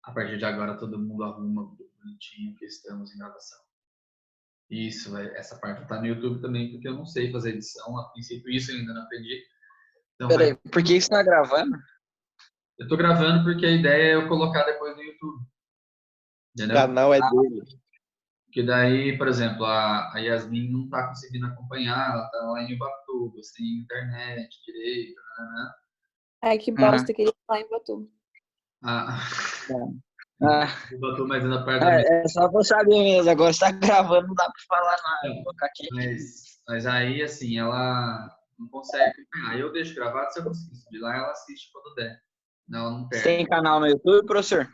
A partir de agora todo mundo arruma bonitinho que estamos em gravação. Isso, essa parte tá no YouTube também, porque eu não sei fazer edição. A princípio, isso eu ainda não aprendi. Então, Peraí, por que você tá gravando? eu tô gravando porque a ideia é eu colocar depois no YouTube. O Entendeu? canal é dele. Porque daí, por exemplo, a Yasmin não tá conseguindo acompanhar, ela tá lá em Ubatuba, sem internet direito, né? Ai, que bosta, queria falar em Batu. Ah, Ah, Ubatuba, mas na parte da é só pra saber mesmo. Agora você tá gravando, não dá pra falar nada. Vou colocar aqui. mas aí, assim, ela não consegue acompanhar. Aí eu deixo gravado, se eu conseguir subir lá, ela assiste quando der. Não, ela não Você perde. tem canal no YouTube, professor?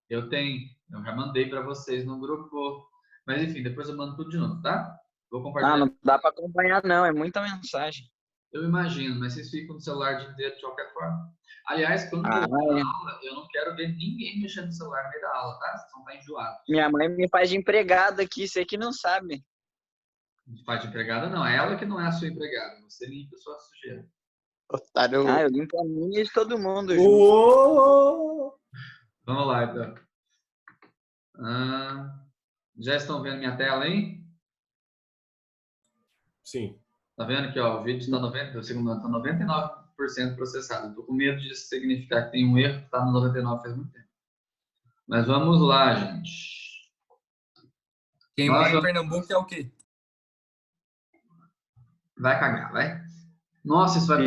Eu tenho. Eu já mandei para vocês no grupo. Mas enfim, depois eu mando tudo de novo, tá? Vou Ah, compartilhar. não dá pra acompanhar, não. É muita mensagem. Eu imagino, mas vocês ficam no celular o dia inteiro de qualquer forma. Aliás, quando Ah, eu vou na é. aula, eu não quero ver ninguém mexendo no celular no meio da aula, tá? Vocês vão estar enjoados. Minha mãe me faz de empregada aqui, você que não sabe. Pai de empregada, não. É ela que não é a sua empregada. Você limpa a sua sujeira. Otário. Ah, eu limpo a minha e de todo mundo junto. Ô! Vamos lá, então. Já estão vendo minha tela, hein? Sim. Tá vendo que ó, o vídeo está 99% processado. Estou com medo de significar que tem um erro que está no 99 faz muito tempo. Mas vamos lá, gente. Quem mora em Pernambuco é o quê? Vai cagar, vai. Nossa, isso vai...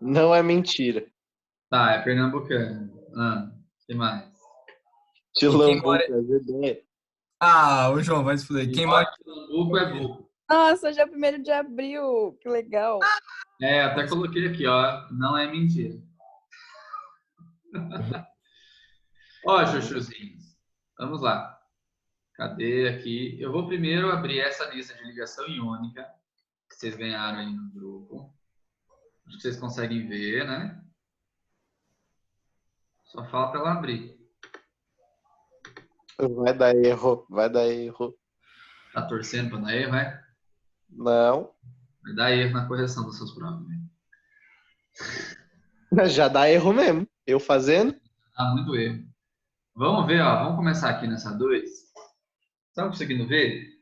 Não é mentira. Tá, é pernambucano. Que mais? Tilambuco, é verdade. Ah, o João, vai se fuder. Quem mora em Pernambuco é burro. Nossa, já é 1º de abril. Que legal. É, até coloquei aqui, ó. Não é mentira. Ó, chuchuzinhos. Vamos lá. Cadê aqui? Eu vou primeiro abrir essa lista de ligação iônica que vocês ganharam aí no grupo. Acho que vocês conseguem ver, né? Só falta ela abrir. Vai dar erro, vai dar erro. Tá torcendo para dar erro, é? Não. Vai dar erro na correção das suas provas. Né? Já dá erro mesmo. Eu fazendo? Dá muito erro. Vamos ver, ó. Vamos começar aqui nessa 2. Estão conseguindo ver?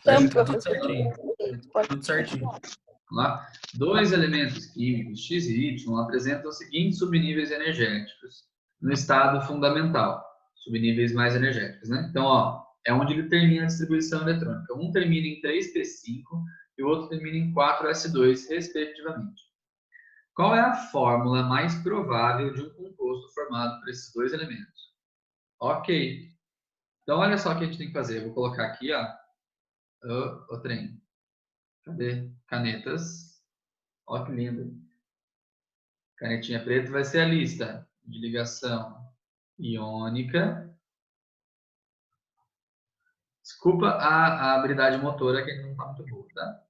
Tudo certinho. Tudo certinho. Vamos lá. 2 elementos químicos, X e Y, apresentam os seguintes subníveis energéticos no estado fundamental. Subníveis mais energéticos, né? Então, ó, é onde ele termina a distribuição eletrônica. Um termina em 3p5 e o outro termina em 4s2, respectivamente. Qual é a fórmula mais provável de um composto formado por esses 2 elementos? Ok. Então, olha só o que a gente tem que fazer. Eu vou colocar aqui, ó, o trem. Cadê? Canetas. Ó que lindo. Canetinha preta vai ser a lista de ligação iônica. Desculpa a habilidade motora que não está muito boa, tá?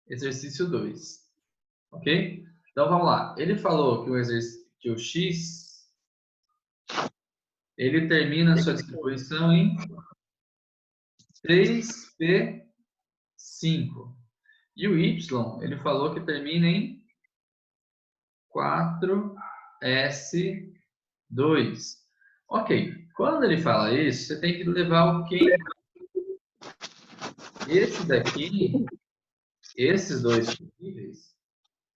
Exercício 2. Ok? Então, vamos lá. Ele falou que o X ele termina a sua distribuição em 3p5. E o Y, ele falou que termina em 4s2. Ok. Quando ele fala isso, você tem que levar o que? Esse daqui, esses 2 subníveis,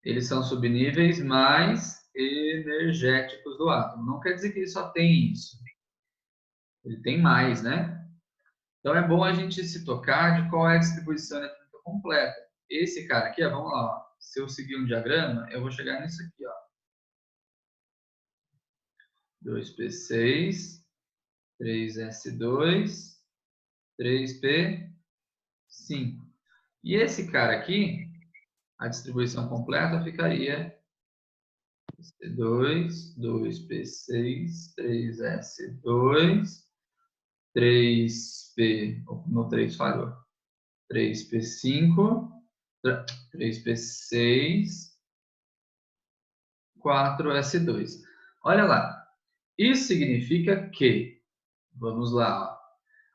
eles são subníveis mais energéticos do átomo. Não quer dizer que ele só tem isso. Ele tem mais, né? Então é bom a gente se tocar de qual é a distribuição eletrônica completa. Esse cara aqui, ó, vamos lá. Ó. Se eu seguir um diagrama, eu vou chegar nisso aqui, ó. 2p6, 3s2, 3p5. E esse cara aqui, a distribuição completa ficaria 2, 2p6, 3s2, 3p, no 3 falhou, 3p5, 3p6, 4s2. Olha lá, isso significa que, vamos lá, ó,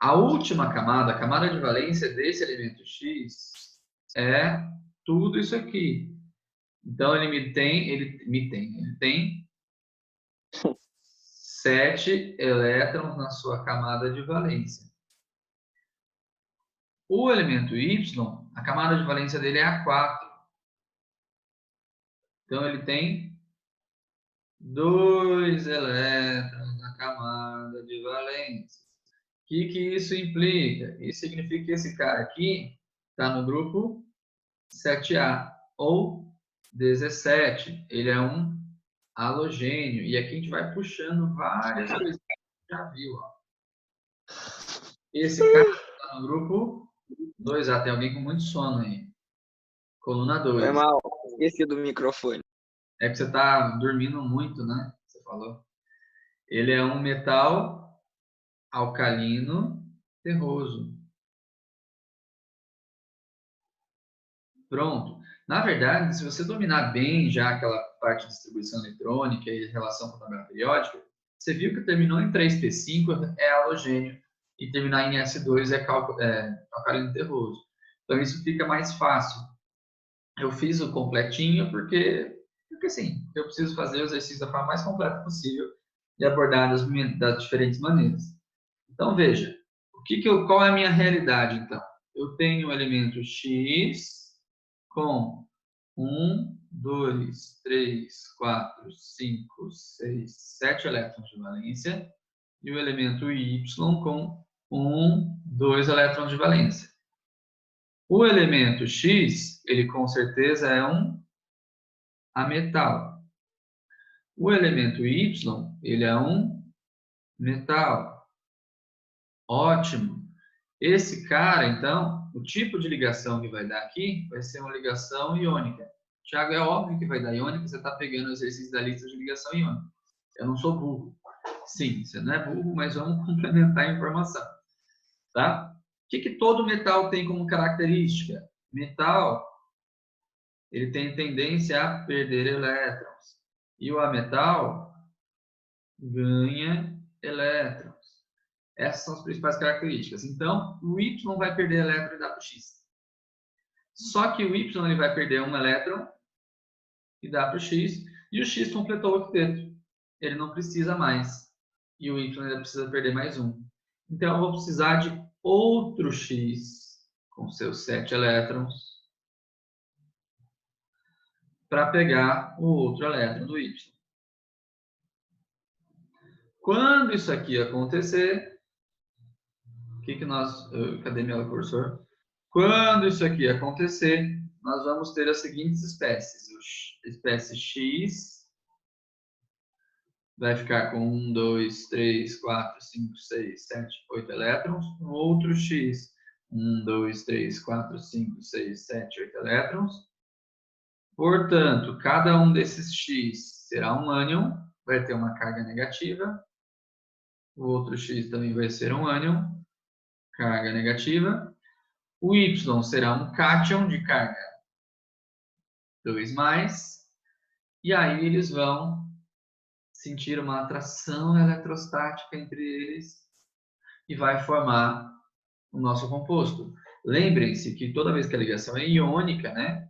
a última camada, a camada de valência desse elemento X é tudo isso aqui. Então, ele tem 7 elétrons na sua camada de valência. O elemento Y, a camada de valência dele é a 4. Então, ele tem 2 elétrons na camada de valência. O que isso implica? Isso significa que esse cara aqui está no grupo 7A ou 17. Ele é um halogênio. E aqui a gente vai puxando várias coisas que a gente já viu. Ó. Esse cara está no grupo 2A. Tem alguém com muito sono aí. Coluna 2. Foi mal, esqueci do microfone. É que você está dormindo muito, né? Você falou. Ele é um metal alcalino terroso. Pronto. Na verdade, se você dominar bem já aquela parte de distribuição eletrônica e relação com a tabela periódica, você viu que terminou em 3p5 é halogênio e terminar em S2 é alcalino terroso. Então, isso fica mais fácil. Eu fiz o completinho porque sim, eu preciso fazer o exercício da forma mais completa possível e abordar das diferentes maneiras. Então, veja, qual é a minha realidade, então? Eu tenho o elemento X com 1, 2, 3, 4, 5, 6, 7 elétrons de valência e o elemento Y com 1, 2 elétrons de valência. O elemento X, ele com certeza é um ametal. O elemento Y, ele é um metal. Ótimo. Esse cara, então, o tipo de ligação que vai dar aqui vai ser uma ligação iônica. Tiago, é óbvio que vai dar iônica, você está pegando o exercício da lista de ligação iônica. Eu não sou burro. Sim, você não é burro, mas vamos complementar a informação. Tá? O que todo metal tem como característica? Metal, ele tem tendência a perder elétrons. E o ametal ganha elétrons. Essas são as principais características. Então, o Y vai perder elétron e dá para o X. Só que o Y ele vai perder um elétron e dá para o X. E o X completou o octeto. Ele não precisa mais. E o Y ainda precisa perder mais um. Então, eu vou precisar de outro X com seus 7 elétrons para pegar o outro elétron do Y. Quando isso aqui acontecer, cadê meu cursor? Quando isso aqui acontecer, nós vamos ter as seguintes espécies. A espécie X vai ficar com 1, 2, 3, 4, 5, 6, 7, 8 elétrons. O outro X, 1, 2, 3, 4, 5, 6, 7, 8 elétrons. Portanto, cada um desses X será um ânion, vai ter uma carga negativa. O outro X também vai ser um ânion, carga negativa. O Y será um cátion de carga 2+, e aí eles vão sentir uma atração eletrostática entre eles e vai formar o nosso composto. Lembrem-se que toda vez que a ligação é iônica, né,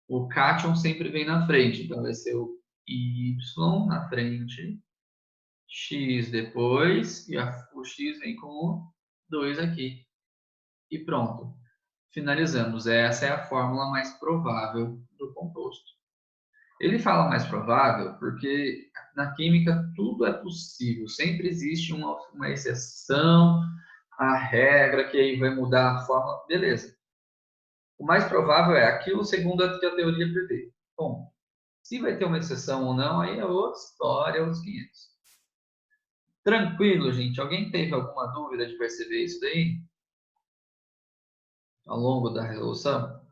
o cátion sempre vem na frente. Então, vai ser o Y na frente, X depois, e o X vem com o 2 aqui. E pronto. Finalizamos. Essa é a fórmula mais provável do composto. Ele fala mais provável porque na química tudo é possível. Sempre existe uma exceção à regra que aí vai mudar a fórmula. Beleza. O mais provável é aquilo segundo a que a teoria prevê. Bom, se vai ter uma exceção ou não, aí é outra história, outros 500. Tranquilo, gente. Alguém teve alguma dúvida de perceber isso daí? Ao longo da resolução?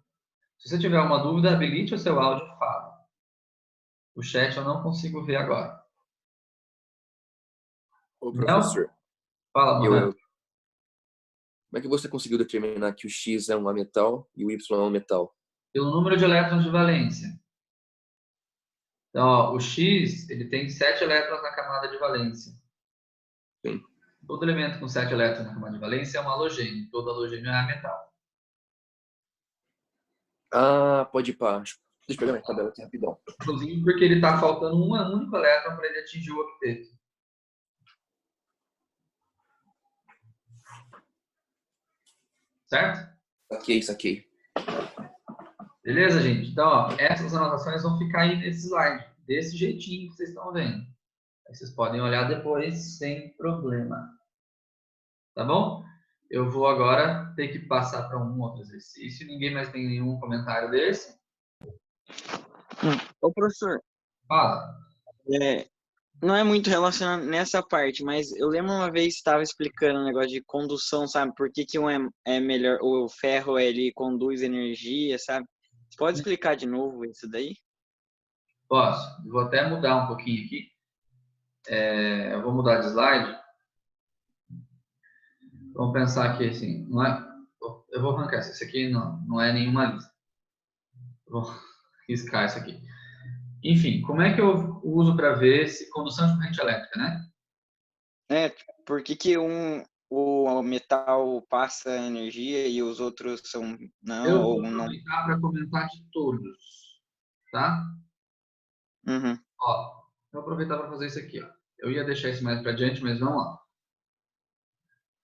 Se você tiver uma dúvida, habilite o seu áudio e fale. O chat eu não consigo ver agora. Ô, professor. Não? Fala, Mohamed. Como é que você conseguiu determinar que o X é um ametal e o Y é um metal? Pelo número de elétrons de valência. Então, ó, o X ele tem 7 elétrons na camada de valência. Sim. Todo elemento com 7 elétrons na camada de valência é um halogênio. Todo halogênio é ametal. Ah, pode ir pá. Deixa eu pegar minha tabela aqui rapidão. Inclusive porque ele está faltando um único elétron para ele atingir o octeto. Certo? Saquei. Beleza, gente? Então, ó, essas anotações vão ficar aí nesse slide, desse jeitinho que vocês estão vendo. Aí vocês podem olhar depois sem problema. Tá bom? Eu vou agora ter que passar para um outro exercício. Ninguém mais tem nenhum comentário desse? Ô, professor, Fala. não é muito relacionado nessa parte, mas eu lembro uma vez que estava explicando um negócio de condução, sabe? Por que um é melhor, o ferro ele conduz energia, sabe? Você pode explicar de novo isso daí? Posso. Vou até mudar um pouquinho aqui. Eu vou mudar de slide. Vamos pensar aqui assim. Não é, eu vou arrancar isso. Esse aqui não é nenhuma lista. Vou riscar isso aqui. Enfim, como é que eu uso para ver se condução de corrente elétrica, né? Por que o metal passa energia e os outros não, Eu ou vou não? aproveitar para comentar de todos, tá? Uhum. Ó, vou aproveitar para fazer isso aqui, ó. Eu ia deixar isso mais para adiante, mas vamos lá.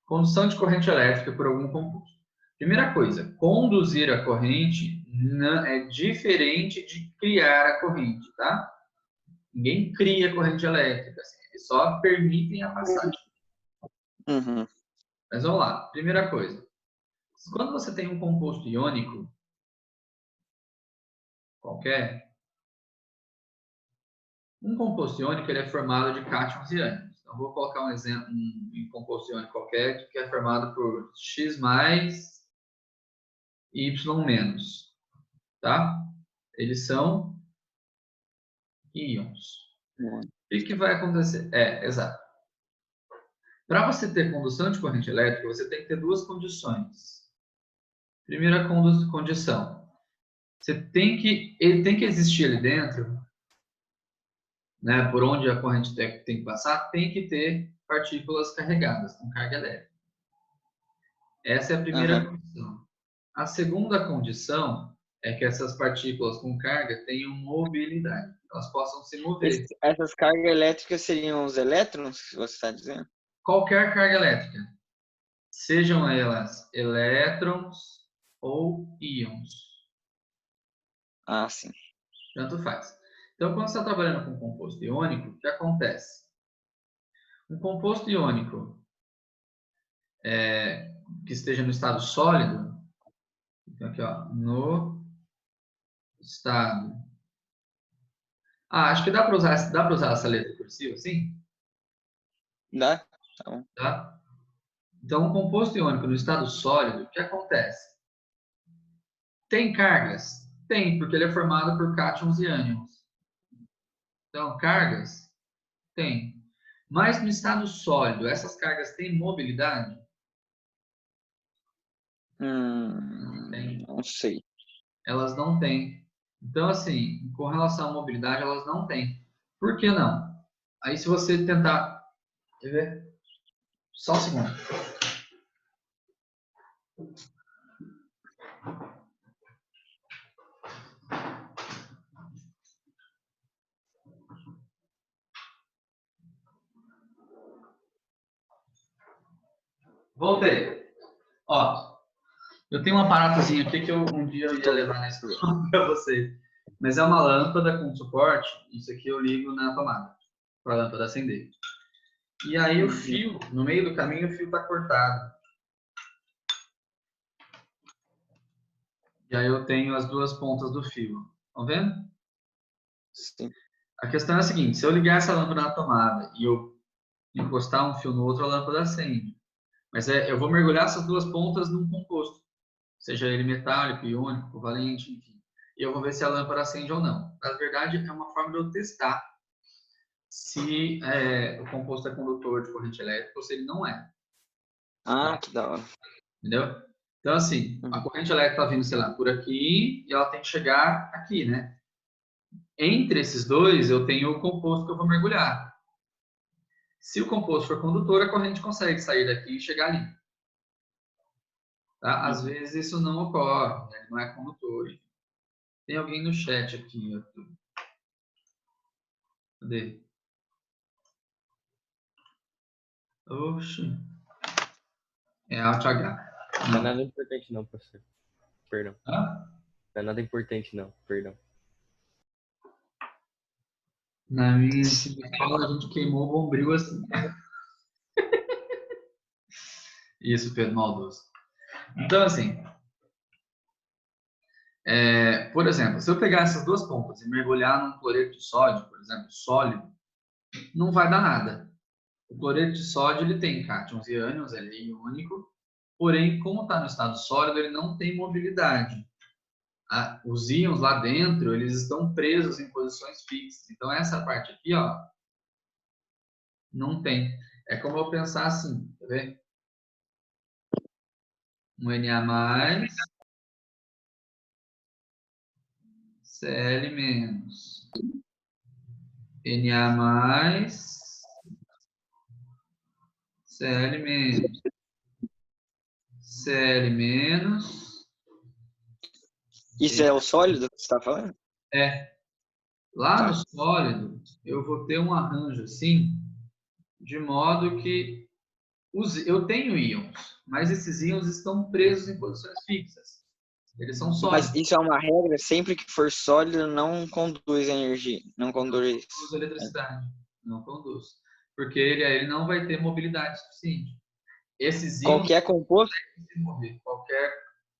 Condução de corrente elétrica por algum composto. Primeira coisa, conduzir a corrente é diferente de criar a corrente, tá? Ninguém cria corrente elétrica, assim, eles só permitem a passagem. Uhum. Mas vamos lá. Primeira coisa, quando você tem um composto iônico qualquer, um composto iônico ele é formado de cátions e ânions. Então, vou colocar um exemplo, um composto iônico qualquer que é formado por X mais Y menos, tá? Eles são íons. O que vai acontecer? Exato. Para você ter condução de corrente elétrica, você tem que ter duas condições. Primeira condição, ele tem que existir ali dentro, né, por onde a corrente tem que passar, tem que ter partículas carregadas com carga elétrica. Essa é a primeira condição. A segunda condição é que essas partículas com carga tenham mobilidade, elas possam se mover. Essas cargas elétricas seriam os elétrons que você está dizendo? Qualquer carga elétrica, sejam elas elétrons ou íons. Ah, sim. Tanto faz. Então, quando você está trabalhando com composto iônico, o que acontece? Um composto iônico que esteja no estado sólido, então aqui, ó, no estado. Acho que dá para usar essa letra cursiva, assim? Dá? Tá bom. Tá? Então, um composto iônico no estado sólido, o que acontece? Tem cargas? Tem, porque ele é formado por cátions e ânions. Então, cargas? Tem. Mas no estado sólido, essas cargas têm mobilidade? Tem. Não sei. Elas não têm. Então, assim, com relação à mobilidade, elas não têm. Por que não? Aí, se você tentar... Quer ver? Só um segundo. Voltei. Ó, eu tenho um aparatozinho aqui que um dia eu ia levar na escola para você. Mas é uma lâmpada com suporte. Isso aqui eu ligo na tomada para a lâmpada acender. E aí o fio, no meio do caminho, o fio está cortado. E aí eu tenho as duas pontas do fio. Estão vendo? Sim. A questão é a seguinte, se eu ligar essa lâmpada na tomada e eu encostar um fio no outro, a lâmpada acende. Mas eu vou mergulhar essas duas pontas num composto. Seja ele metálico, iônico, covalente, enfim. E eu vou ver se a lâmpada acende ou não. Na verdade, é uma forma de eu testar se o composto é condutor de corrente elétrica ou se ele não é. Ah, que da hora. Entendeu? Então, assim, a corrente elétrica está vindo, sei lá, por aqui e ela tem que chegar aqui, né? Entre esses dois, eu tenho o composto que eu vou mergulhar. Se o composto for condutor, a corrente consegue sair daqui e chegar ali. Tá? Às vezes isso não ocorre, né? Ele não é condutor. Tem alguém no chat aqui, Arthur. Cadê? Oxi. É Alt H. Não é nada importante não, professor. Perdão. Hã? Não é nada importante não, perdão. Na minha antiga escola, a gente queimou o bombril assim. Isso, Pedro maldoso. Então, assim, por exemplo, se eu pegar essas duas pontas e mergulhar num cloreto de sódio, por exemplo, sólido, não vai dar nada. O cloreto de sódio ele tem cátions e ânions, ele é iônico, porém, como está no estado sólido, ele não tem mobilidade. Os íons lá dentro, eles estão presos em posições fixas. Então, essa parte aqui, ó, não tem. É como eu pensar assim, tá vendo? Um Na+, Cl-, Na+, Cl-, Cl-. Isso é o sólido que você está falando? Lá Tá. no sólido, eu vou ter um arranjo assim, de modo que eu tenho íons, mas esses íons estão presos em posições fixas. Eles são sólidos. Mas isso é uma regra, sempre que for sólido, não conduz energia. Não conduz. Conduz eletricidade. Não conduz. Porque ele não vai ter mobilidade suficiente. Esses íons Qualquer composto? podem se mover.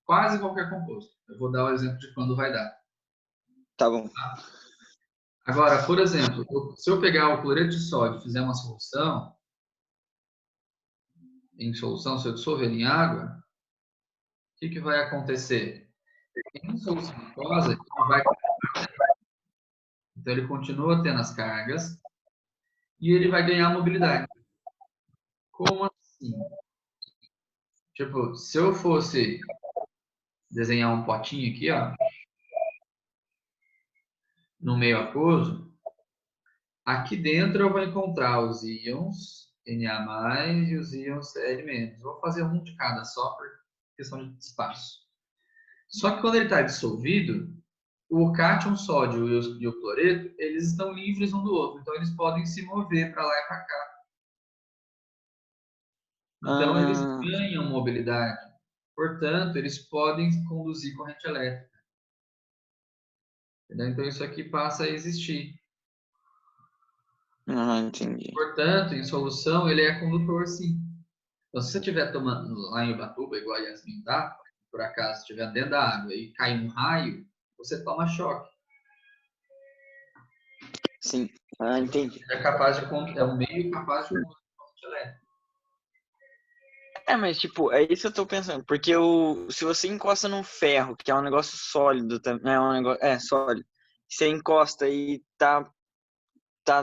Quase qualquer composto. Eu vou dar o exemplo de quando vai dar. Tá bom. Agora, por exemplo, se eu pegar o cloreto de sódio e fizer uma solução, se eu dissolver em água, o que vai acontecer? Em solução aquosa, então ele continua tendo as cargas e ele vai ganhar mobilidade. Como assim? Tipo, se eu fosse desenhar um potinho aqui, ó, no meio aquoso, aqui dentro eu vou encontrar os íons Na+, e os íons Cl-. Vou fazer um de cada só por questão de espaço. Só que quando ele está dissolvido, o cátion sódio e o cloreto, eles estão livres um do outro. Então, eles podem se mover para lá e para cá. Então, eles ganham mobilidade. Portanto, eles podem conduzir corrente elétrica. Entendeu? Então, isso aqui passa a existir. Entendi. Portanto, em solução, ele é condutor, sim. Então, se você estiver tomando lá em Ubatuba, igual a Yasmin tá, por acaso estiver dentro da água e cair um raio, você toma choque. Sim. Entendi. É um meio capaz de conduzir corrente elétrica. Mas tipo, é isso que eu tô pensando. Porque se você encosta num ferro, que é um negócio sólido, é um negócio, sólido. Você encosta e tá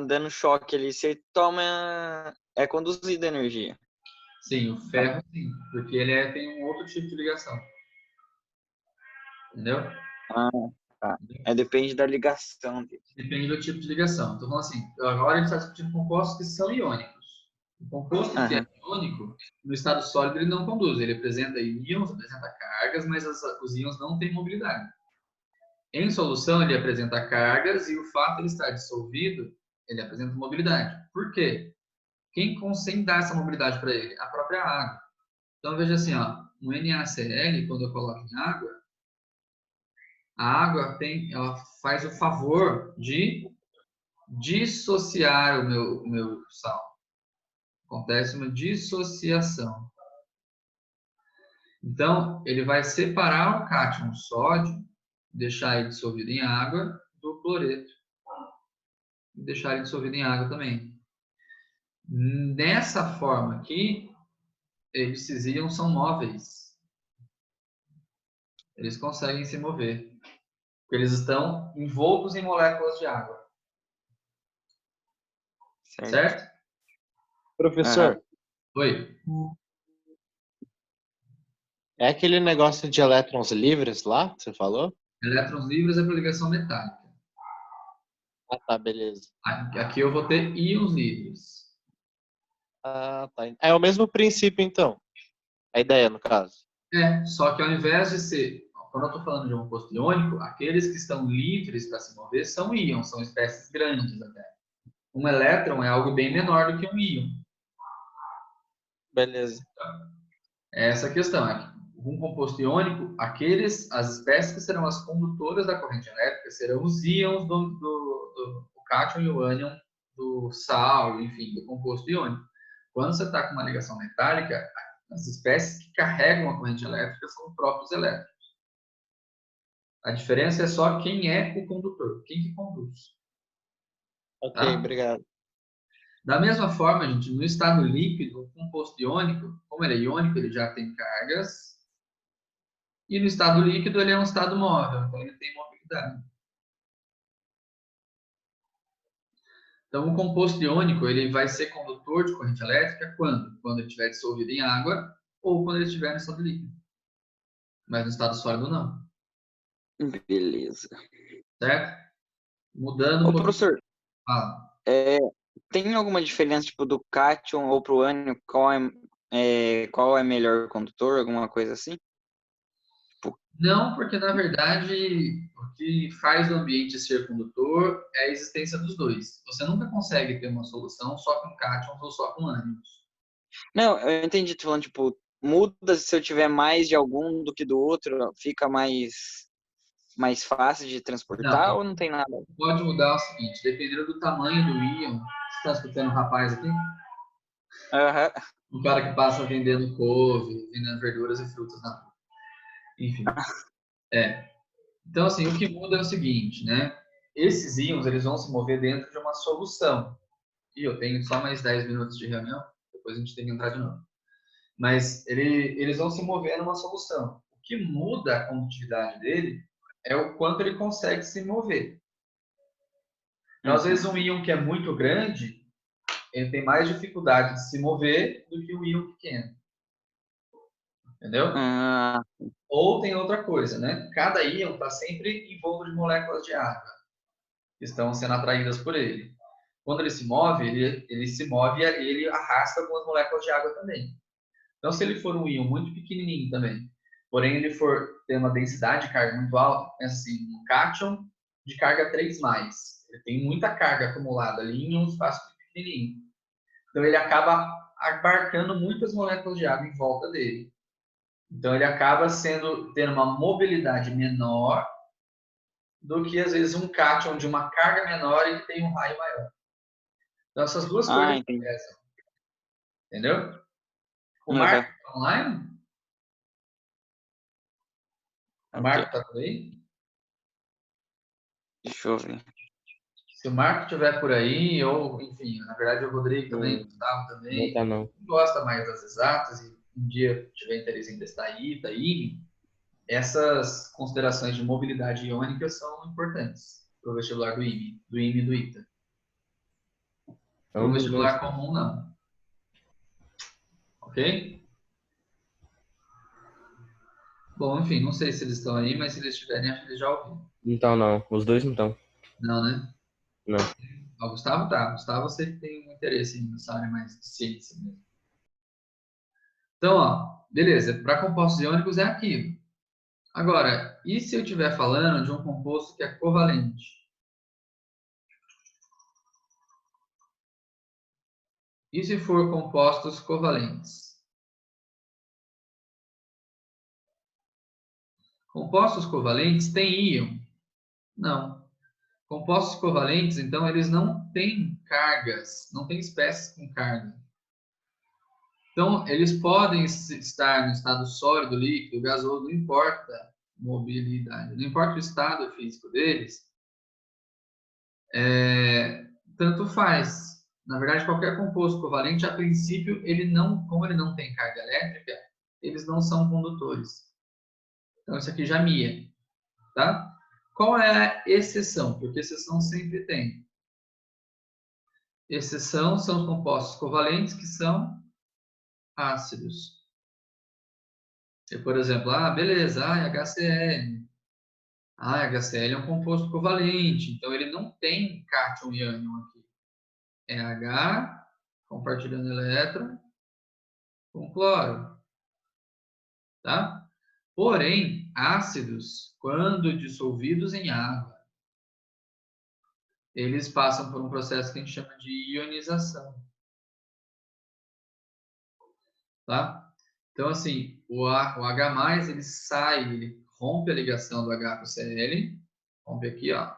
dando choque ali, você toma. É conduzida a energia. Sim, o ferro sim, porque ele tem um outro tipo de ligação. Entendeu? Tá. Depende da ligação dele. Depende do tipo de ligação. Então, falando assim, agora a gente está discutindo compostos que são iônicos. O composto que é iônico, no estado sólido, ele não conduz. Ele apresenta íons, apresenta cargas, mas os íons não têm mobilidade. Em solução, ele apresenta cargas e o fato de ele estar dissolvido, ele apresenta mobilidade. Por quê? Quem consegue dar essa mobilidade para ele? A própria água. Então, veja assim, ó, um NaCl, quando eu coloco em água, a água ela faz o favor de dissociar o meu sal. Acontece uma dissociação. Então, ele vai separar o cátion sódio, deixar ele dissolvido em água, do cloreto. E deixar ele dissolvido em água também. Nessa forma aqui, esses íons são móveis. Eles conseguem se mover. Porque eles estão envoltos em moléculas de água. Certo? Professor, Oi. é aquele negócio de elétrons livres lá que você falou? Elétrons livres é para ligação metálica. Ah, tá, beleza. Aqui eu vou ter íons livres. Ah, tá. É o mesmo princípio, então. A ideia, no caso. Só que ao invés de ser... quando eu estou falando de um composto iônico, aqueles que estão livres para se mover são íons, são espécies grandes até. Um elétron é algo bem menor do que um íon. Beleza. É essa a questão. É que um composto iônico, as espécies que serão as condutoras da corrente elétrica serão os íons do cátion e o ânion do sal, enfim, do composto iônico. Quando você está com uma ligação metálica, as espécies que carregam a corrente elétrica são os próprios elétrons. A diferença é só quem é o condutor, quem que conduz. Ok, Tá? obrigado. Da mesma forma, gente, no estado líquido, o composto iônico, como ele é iônico, ele já tem cargas. E no estado líquido, ele é um estado móvel, então ele tem mobilidade. Então, o composto iônico, ele vai ser condutor de corrente elétrica quando? Quando ele estiver dissolvido em água ou quando ele estiver no estado líquido. Mas no estado sólido, não. Beleza. Certo? Mudando um Ô, pouquinho. professor, Fala. tem alguma diferença, tipo, do cátion ou pro ânion? Qual é melhor condutor? Alguma coisa assim? Não, porque na verdade o que faz o ambiente ser condutor é a existência dos dois. Você nunca consegue ter uma solução só com cátions ou só com ânions. Não, eu entendi, tô falando, tipo, muda se eu tiver mais de algum do que do outro, fica mais fácil de transportar Não, ou não tem nada? pode mudar o seguinte, dependendo do tamanho do íon. Você está escutando um rapaz aqui? Aham. Um cara que passa vendendo couve, vendendo verduras e frutas na rua. Enfim. Então, assim, o que muda é o seguinte, né? Esses íons, eles vão se mover dentro de uma solução. E eu tenho só mais 10 minutos de reunião, depois a gente tem que entrar de novo. Mas eles vão se mover numa solução. O que muda a condutividade dele é o quanto ele consegue se mover. Então, às vezes, um íon que é muito grande, ele tem mais dificuldade de se mover do que um íon pequeno. Entendeu? Ah, Ou tem outra coisa, né? Cada íon está sempre envolto de moléculas de água que estão sendo atraídas por ele. Quando ele se move, ele se move e ele arrasta algumas moléculas de água também. Então, se ele for um íon muito pequenininho também, porém ele for ter uma densidade de carga muito alta, pensa assim, um cátion de carga 3+. Ele tem muita carga acumulada ali em um espaço pequenininho. Então, ele acaba abarcando muitas moléculas de água em volta dele. Então, ele acaba tendo uma mobilidade menor do que, às vezes, um cátion de uma carga menor e que tem um raio maior. Então, essas duas coisas entendi. acontecem. Entendeu? O Uhum. Marco está online? O Ok. Marco está por aí? Deixa eu ver. Se o Marco estiver por aí, ou, enfim, na verdade o Rodrigo também, o Gustavo Não também, tá, não. gosta mais das exatas e um dia tiver interesse em testar ITA, IME, essas considerações de mobilidade iônica são importantes para o vestibular do IME e do ITA. Para o Ambos vestibular não. comum, não. Ok? Bom, enfim, não sei se eles estão aí, mas se eles estiverem, acho que eles já ouviram. Não tá, não. Os dois não estão. Não, né? Não. O Gustavo tá. O Gustavo, você tem um interesse nessa área mais de ciência mesmo. Então, ó, beleza. Para compostos iônicos é aquilo. Agora, e se eu estiver falando de um composto que é covalente? E se for compostos covalentes? Compostos covalentes têm íon? Não. Compostos covalentes, então, eles não têm cargas, não têm espécies com carga. Então, eles podem estar no estado sólido, líquido, gasoso, não importa a mobilidade, não importa o estado físico deles, tanto faz. Na verdade, qualquer composto covalente, a princípio, como ele não tem carga elétrica, eles não são condutores. Então, isso aqui já mia, tá? Qual é a exceção? Porque exceção sempre tem. Exceção são os compostos covalentes que são ácidos. E, por exemplo, beleza, é HCl. HCl é um composto covalente, então ele não tem cátion e ânion aqui. É H compartilhando elétron com cloro. Tá? Porém, ácidos, quando dissolvidos em água, eles passam por um processo que a gente chama de ionização. Tá? Então, assim, o H+, ele sai, ele rompe a ligação do H com o Cl, rompe aqui, ó.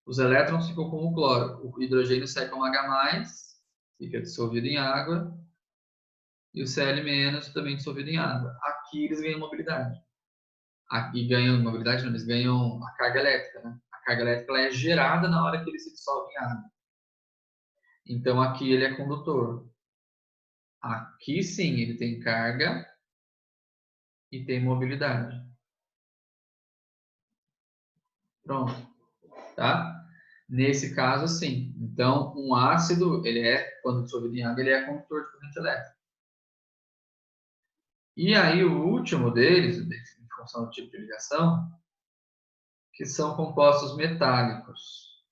Os elétrons ficam com o cloro, o hidrogênio sai como H+, fica dissolvido em água, e o Cl- também dissolvido em água. Aqui eles ganham mobilidade. Aqui ganham mobilidade, não, eles ganham a carga elétrica, né? A carga elétrica ela é gerada na hora que ele se dissolve em água. Então, aqui ele é condutor. Aqui sim, ele tem carga e tem mobilidade. Pronto, tá? Nesse caso, sim. Então, um ácido, ele é, quando dissolvido em água, ele é condutor de corrente elétrica. E aí, o último deles, em função do tipo de ligação, que são compostos metálicos.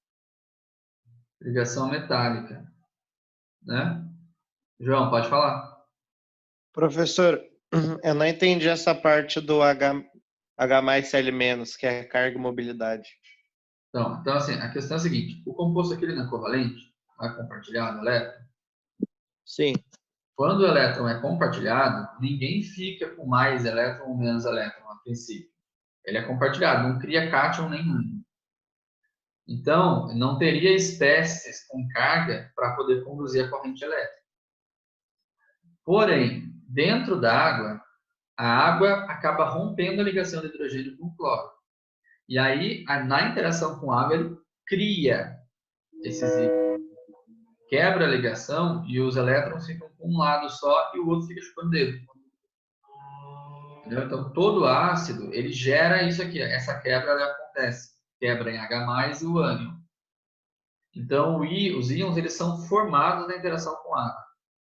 Ligação metálica, né? João, pode falar. Professor, eu não entendi essa parte do H mais Cl-, que é carga e mobilidade. Então, assim, a questão é a seguinte. O composto aqui ele não é covalente, não é compartilhado, elétron. Sim. Quando o elétron é compartilhado, ninguém fica com mais elétron ou menos elétron a princípio. Ele é compartilhado, não cria cátion nenhum. Então, não teria espécies com carga para poder conduzir a corrente elétrica. Porém, dentro da água, a água acaba rompendo a ligação de hidrogênio com cloro. E aí, na interação com a água, ele cria esses íons. Quebra a ligação e os elétrons ficam com um lado só e o outro fica chupando dedo. Entendeu? Então, todo ácido, ele gera isso aqui. Essa quebra ela acontece. Quebra em H+, e o ânion. Então, os íons eles são formados na interação com água.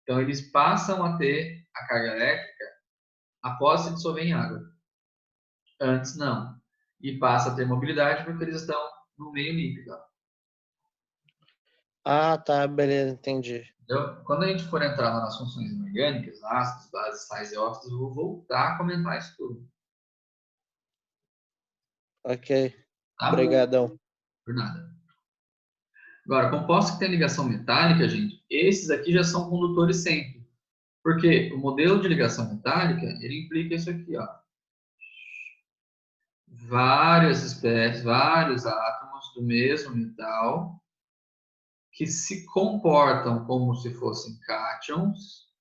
Então, eles passam a ter a carga elétrica após se dissolver em água. Antes, não. E passa a ter mobilidade porque eles estão no meio líquido. Ah, tá, beleza, entendi. Entendeu? Quando a gente for entrar nas funções inorgânicas, ácidos, bases, sais e óxidos, eu vou voltar a comentar isso tudo. Ok, Tá? obrigadão. Por nada. Agora, compostos que têm ligação metálica, gente, esses aqui já são condutores sempre. Porque o modelo de ligação metálica, ele implica isso aqui, ó. Várias espécies, vários átomos do mesmo metal que se comportam como se fossem cátions,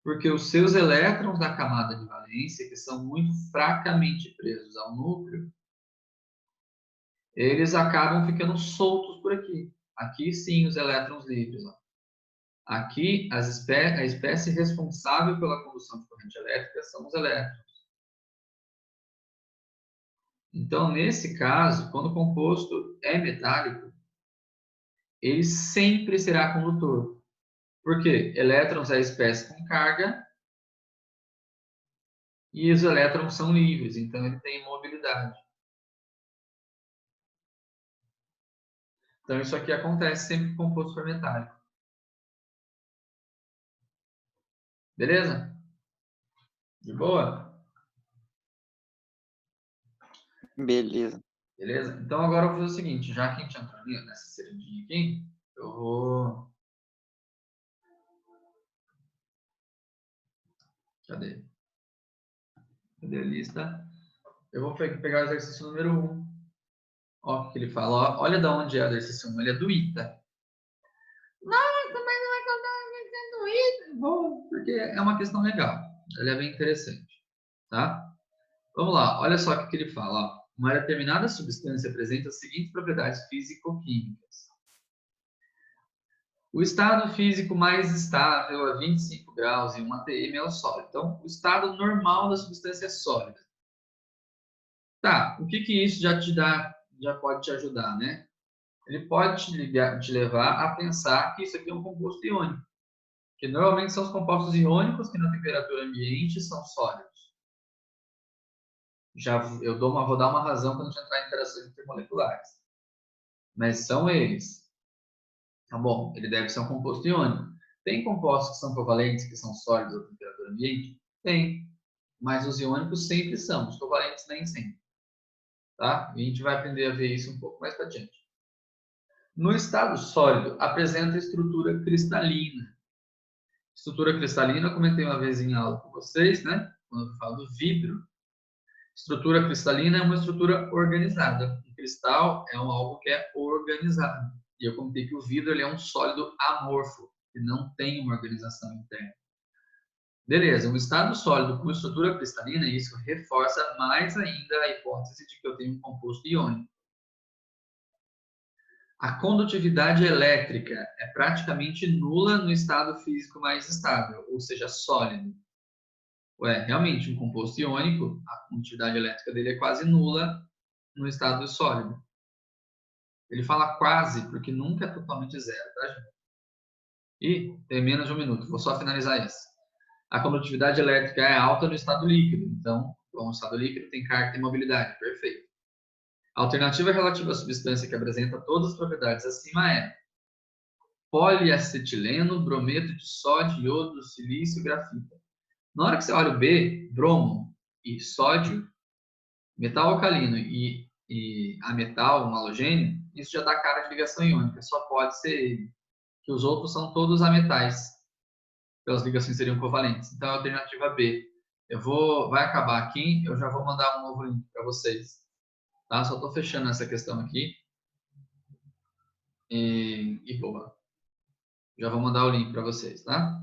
porque os seus elétrons da camada de valência, que são muito fracamente presos ao núcleo, eles acabam ficando soltos por aqui. Aqui sim os elétrons livres. Ó. Aqui a espécie responsável pela condução de corrente elétrica são os elétrons. Então, nesse caso, quando o composto é metálico, ele sempre será condutor. Por quê? Elétrons é a espécie com carga e os elétrons são livres, então ele tem mobilidade. Então, isso aqui acontece sempre que o composto for metálico. Beleza? De boa? Beleza. Beleza? Então, agora eu vou fazer o seguinte. Já que a gente entrou nessa serendinha aqui, eu vou... Cadê? Cadê a lista? Eu vou pegar o exercício número 1. Ó, o que ele fala. Ó, olha de onde é o exercício 1. Ele é do ITA. Nossa, mas não é que eu estou do ITA. Bom, porque é uma questão legal. Ele é bem interessante. Tá? Vamos lá. Olha só o que ele fala. Ó. Uma determinada substância apresenta as seguintes propriedades físico-químicas. O estado físico mais estável a 25 graus e 1 atm é o sólido. Então, o estado normal da substância é sólida. Tá, o que isso já pode te ajudar, né? Ele pode te levar a pensar que isso aqui é um composto iônico. Que normalmente são os compostos iônicos que na temperatura ambiente são sólidos. Vou dar uma razão quando a gente entrar em interações intermoleculares. Mas são eles. Tá bom, ele deve ser um composto iônico. Tem compostos que são covalentes, que são sólidos à temperatura ambiente? Tem. mas os iônicos sempre são, os covalentes nem sempre. Tá? E a gente vai aprender a ver isso um pouco mais para adiante. No estado sólido, apresenta estrutura cristalina. Estrutura cristalina, eu comentei uma vez em aula com vocês, né? Quando eu falo do vidro. Estrutura cristalina é uma estrutura organizada. O cristal é algo que é organizado. E eu comentei que o vidro ele é um sólido amorfo, que não tem uma organização interna. Beleza, um estado sólido com estrutura cristalina, isso reforça mais ainda a hipótese de que eu tenho um composto iônico. A condutividade elétrica é praticamente nula no estado físico mais estável, ou seja, sólido. Realmente, um composto iônico, a condutividade elétrica dele é quase nula no estado sólido. Ele fala quase, porque nunca é totalmente zero, tá, gente? E tem menos de um minuto, vou só finalizar isso. A condutividade elétrica é alta no estado líquido, então, no estado líquido tem carga e mobilidade, perfeito. A alternativa relativa à substância que apresenta todas as propriedades acima é poliacetileno, brometo de sódio, iodo, silício, grafita. Na hora que você olha o B, bromo e sódio, metal alcalino e ametal, um halogênio, isso já dá cara de ligação iônica, só pode ser ele. Que os outros são todos ametais. Pelas ligações seriam covalentes. Então, a alternativa B. Vai acabar aqui, eu já vou mandar um novo link para vocês. Tá? Só estou fechando essa questão aqui. E boa. Já vou mandar o link para vocês, tá?